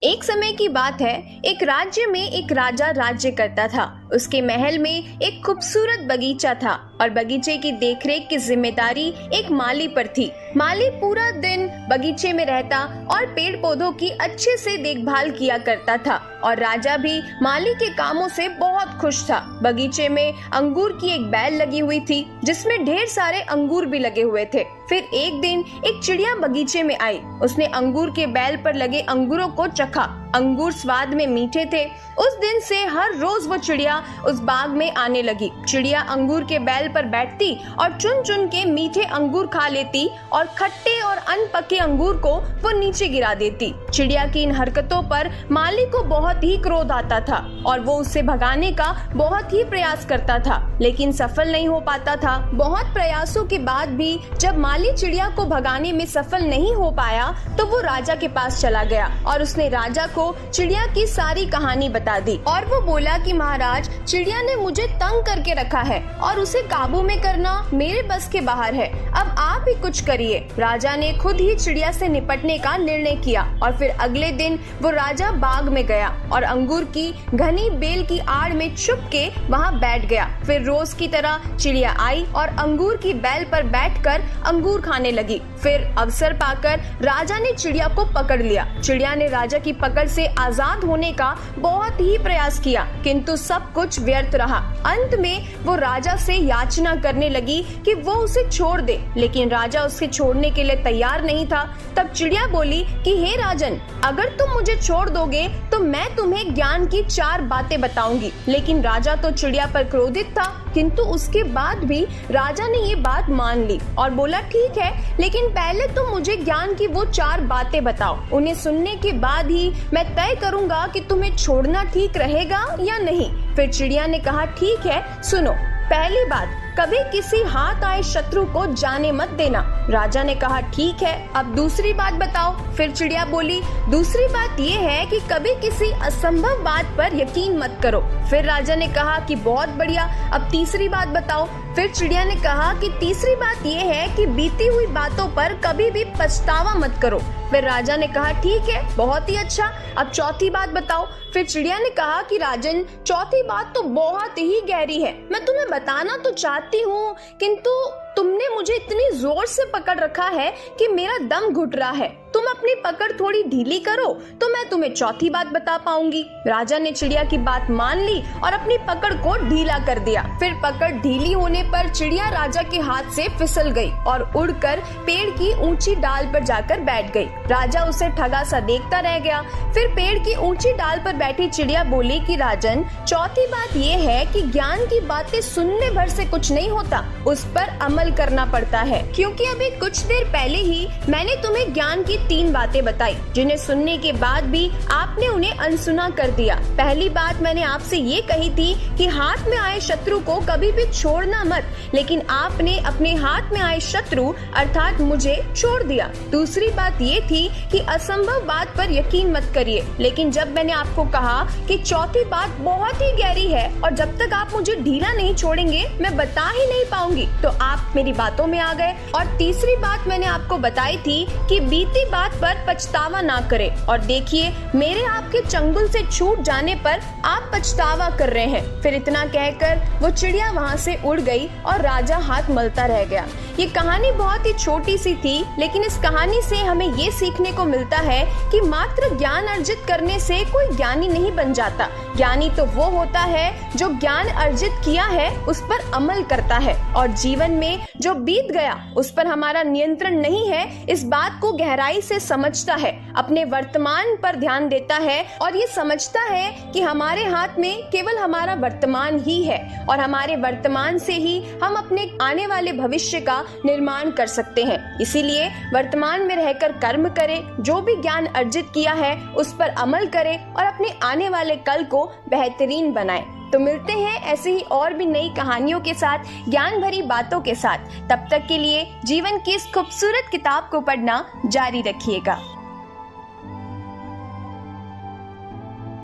एक समय की बात है, एक राज्य में एक राजा राज्य करता था। उसके महल में एक खूबसूरत बगीचा था और बगीचे की देखरेख की जिम्मेदारी एक माली पर थी। माली पूरा दिन बगीचे में रहता और पेड़ पौधों की अच्छे से देखभाल किया करता था और राजा भी माली के कामों से बहुत खुश था। बगीचे में अंगूर की एक बेल लगी हुई थी जिसमें ढेर सारे अंगूर भी लगे हुए थे। फिर एक दिन एक चिड़िया बगीचे में आई। उसने अंगूर के बेल पर लगे अंगूरों को चखा। अंगूर स्वाद में मीठे थे। उस दिन से हर रोज वो चिड़िया उस बाग में आने लगी। चिड़िया अंगूर के बेल पर बैठती और चुन चुन के मीठे अंगूर खा लेती और खट्टे और अनपके अंगूर को वो नीचे गिरा देती। चिड़िया की इन हरकतों पर माली को बहुत ही क्रोध आता था और वो उससे भगाने का बहुत ही प्रयास करता था, लेकिन सफल नहीं हो पाता था। बहुत प्रयासों के बाद भी जब माली चिड़िया को भगाने में सफल नहीं हो पाया तो वो राजा के पास चला गया और उसने राजा को चिड़िया की सारी कहानी बता दी। और वो बोला कि महाराज, चिड़िया ने मुझे तंग करके रखा है और उसे काबू में करना मेरे बस के बाहर है। अब आप ही कुछ करिए। राजा ने खुद ही चिड़िया से निपटने का निर्णय किया और फिर अगले दिन वो राजा बाग में गया और अंगूर की घनी बेल की आड़ में छुप के वहाँ बैठ गया। फिर रोज की तरह चिड़िया आई और अंगूर की बेल पर बैठकर अंगूर खाने लगी। फिर अवसर पाकर राजा ने चिड़िया को पकड़ लिया। चिड़िया ने राजा की पकड़ से आजाद होने का बहुत ही प्रयास किया, किंतु सब कुछ व्यर्थ रहा। अंत में वो राजा से याचना करने लगी कि वो उसे छोड़ दे, लेकिन राजा उसे छोड़ने के लिए तैयार नहीं था। तब चिड़िया बोली कि हे राजन, अगर तुम मुझे छोड़ दोगे तो मैं तुम्हें ज्ञान की 4 बातें बताऊंगी। लेकिन राजा तो चिड़िया पर क्रोधित था, किंतु उसके बाद भी राजा ने ये बात मान ली और बोला ठीक है, लेकिन पहले तुम मुझे ज्ञान की वो 4 बातें बताओ। उन्हें सुनने के बाद ही मैं तय करूंगा कि तुम्हें छोड़ना ठीक रहेगा या नहीं। फिर चिड़िया ने कहा ठीक है, सुनो। पहली बात, कभी किसी हाथ आए शत्रु को जाने मत देना। राजा ने कहा ठीक है, अब दूसरी बात बताओ। फिर चिड़िया बोली दूसरी बात ये है कि कभी किसी असंभव बात पर यकीन मत करो। फिर राजा ने कहा कि बहुत बढ़िया, अब तीसरी बात बताओ। फिर चिड़िया ने कहा कि तीसरी बात ये है कि बीती हुई बातों पर कभी भी पछतावा मत करो। फिर राजा ने कहा ठीक है, बहुत ही अच्छा, अब चौथी बात बताओ। फिर चिड़िया ने कहा कि राजन, चौथी बात तो बहुत ही गहरी है। मैं तुम्हें बताना तो चाहती हूँ, किंतु तुमने मुझे इतनी जोर से पकड़ रखा है कि मेरा दम घुट रहा है। तुम अपनी पकड़ थोड़ी ढीली करो तो मैं तुम्हें चौथी बात बता पाऊंगी। राजा ने चिड़िया की बात मान ली और अपनी पकड़ को ढीला कर दिया। फिर पकड़ ढीली होने पर चिड़िया राजा के हाथ से फिसल गई और उड़कर पेड़ की ऊंची डाल पर जाकर बैठ गई। राजा उसे ठगा सा देखता रह गया। फिर पेड़ की ऊंची डाल पर बैठी चिड़िया बोली कि राजन, चौथी बात ये है कि ज्ञान की बातें सुनने भर से कुछ नहीं होता, उस पर अमल करना पड़ता है। क्योंकि अभी कुछ देर पहले ही मैंने तुम्हें ज्ञान की 3 बातें बताई, जिन्हें सुनने के बाद भी आपने उन्हें अनसुना कर दिया। पहली बात मैंने आपसे ये कही थी कि हाथ में आए शत्रु को कभी भी छोड़ना मत, लेकिन आपने अपने हाथ में आए शत्रु अर्थात मुझे छोड़ दिया। दूसरी बात ये थी कि असंभव बात पर यकीन मत करिए, लेकिन जब मैंने आपको कहा कि चौथी बात बहुत ही गहरी है और जब तक आप मुझे ढीला नहीं छोड़ेंगे मैं बता ही नहीं पाऊंगी, तो आप मेरी बातों में आ गए। और तीसरी बात मैंने आपको बताई थी कि बीती बात पर पछतावा ना करें, और देखिए मेरे आपके चंगुल से छूट जाने पर आप पछतावा कर रहे हैं। फिर इतना कहकर वो चिड़िया वहाँ से उड़ गई और राजा हाथ मलता रह गया। ये कहानी बहुत ही छोटी सी थी, लेकिन इस कहानी से हमें ये सीखने को मिलता है कि मात्र ज्ञान अर्जित करने से कोई ज्ञानी नहीं बन जाता। ज्ञानी तो वो होता है जो ज्ञान अर्जित किया है उस पर अमल करता है और जीवन में जो बीत गया उस पर हमारा नियंत्रण नहीं है, इस बात को गहराई से समझता है, अपने वर्तमान पर ध्यान देता है और ये समझता है कि हमारे हाथ में केवल हमारा वर्तमान ही है और हमारे वर्तमान से ही हम अपने आने वाले भविष्य का निर्माण कर सकते हैं। इसीलिए वर्तमान में रहकर कर्म करें, जो भी ज्ञान अर्जित किया है उस पर अमल करें और अपने आने वाले कल को बेहतरीन बनाएं। तो मिलते हैं ऐसे ही और भी नई कहानियों के साथ, ज्ञान भरी बातों के साथ। तब तक के लिए जीवन की इस खूबसूरत किताब को पढ़ना जारी रखिएगा।